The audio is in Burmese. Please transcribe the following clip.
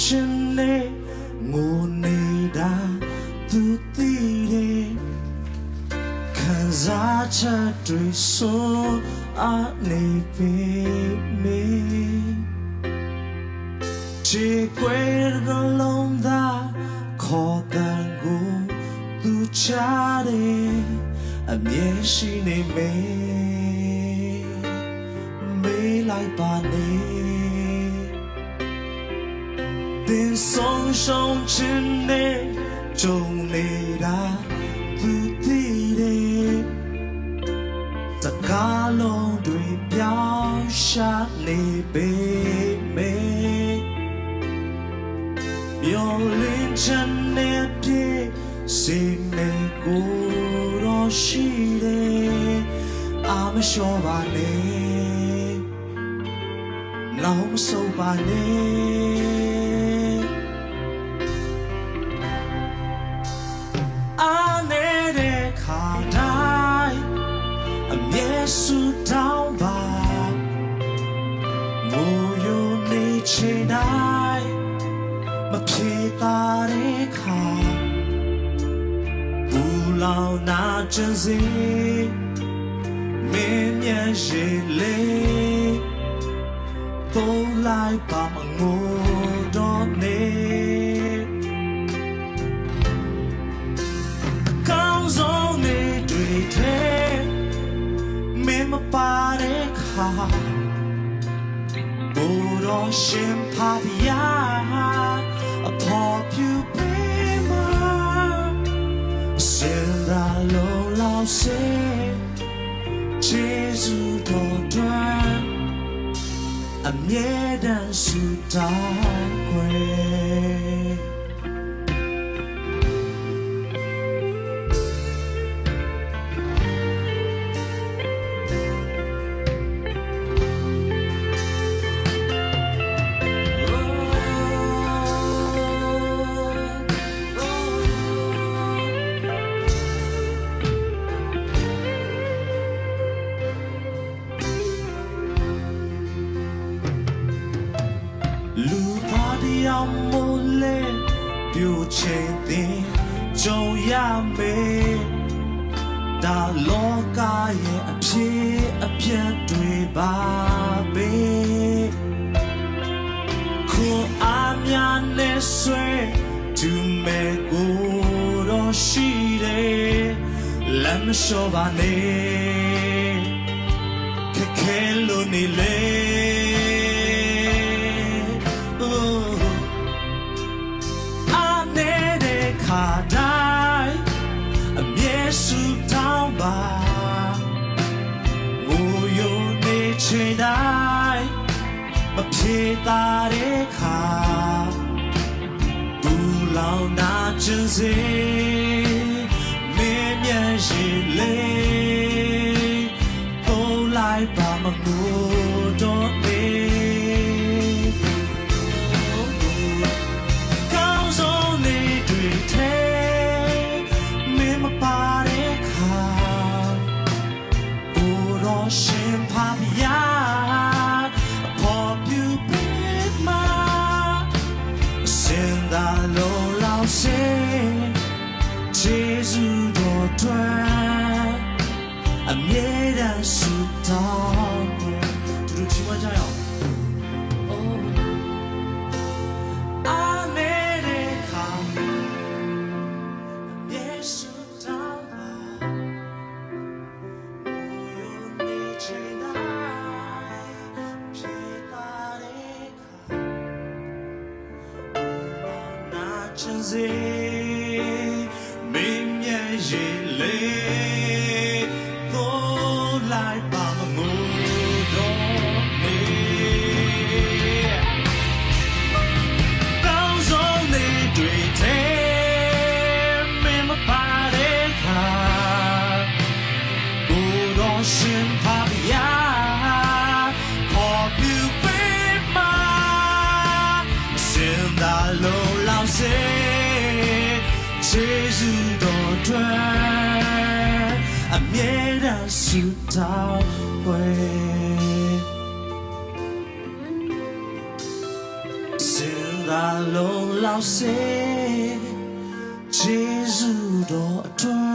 ချင်းနဲ့ငိုနေတာသူသိတယ်ခံစားချက်တွေဆိုအနေပေမေချေကွယ်ကလုံးသာခေါ်တဲ့ကိုသူချတယ်အမြဲရှိနေမေမေးလိုက်ပါနေတင်ဆုံးရှုံးခြင်းနဲ့ကြုံနေတာသူသိတယ်စကားလုံးတွေပြောင်းရှာနေပေမေမျောလင်းခြင်းနဲ့ပြေစိတ်နဲ့ကိုယ်တော့ရှိတယ်အာမလျှော့ပါနဲ့နောက်မဆုံးပါနဲ့အာနေတဲ့ခါတိုင်းအမြဲဆူတောင်းပါမိုးယိုနေချင်တိုင်းမဖြေတာတဲ့ခါဘူးလောင်နာချင်စေမင်းမျက်ရှိလေပုံလိုက်ပါမငိုတော့နေကောင်းဆုံးနေတွေတဲ့မင်းမပါတဲ့ခါဘူတော့ရှင်ဖာပြာအဖို့ပြူပေးမစင်သာလုံးလောက်စေဂျေဇူးတော်တွင်အမြဲတမ်းဆုတောင်းခွေလူသားတရားမို့လဲပြိုချင်တဲ့ကြုံရမယ်ဒါလောကရဲ့အဖြစ်အပျက်တွေပါပဲခုအားများနဲ့ဆွဲသူမဲ့ကိုတော့ရှိတယ်လက်မလျှော့ပါနဲ့ခက်ခဲလို့နေလေခါတိုင်းအမြဲဆူတောင်းပါငိုယိုနေချင်တိုင်းမဖြေတာတဲ့ခါဘူးလောင်နာချင်စေမင်းမျက်ရှိလေပုံလိုက်ပါမငိုတော့နေရှင်ဖာပြာအဖို့ပြူပေးမစင်သာလုံးလောက်စေဂျေဇူးတော်တွင်အမြဲတမ်းဆုတောင်းခွင့်သူတို့ချီးမွမ်းကြရအောင်ချင်စေမင်းမျက်ရည်လေးသို့လိုက်ပါမငိုတော့နေကောင်းဆုံးနေတွေထဲမင်းမပါတဲ့ခါဘူတော့ရှင်ဖာပြာဖို့ပြူပေးမစင်သာလုံးလောက်စေဂျေဇူးတော်တွင်အမြဲတမ်းဆုတောင်းခွေစင်သာ လုံးလောက်စေကျေးဇူးတော်အတွင်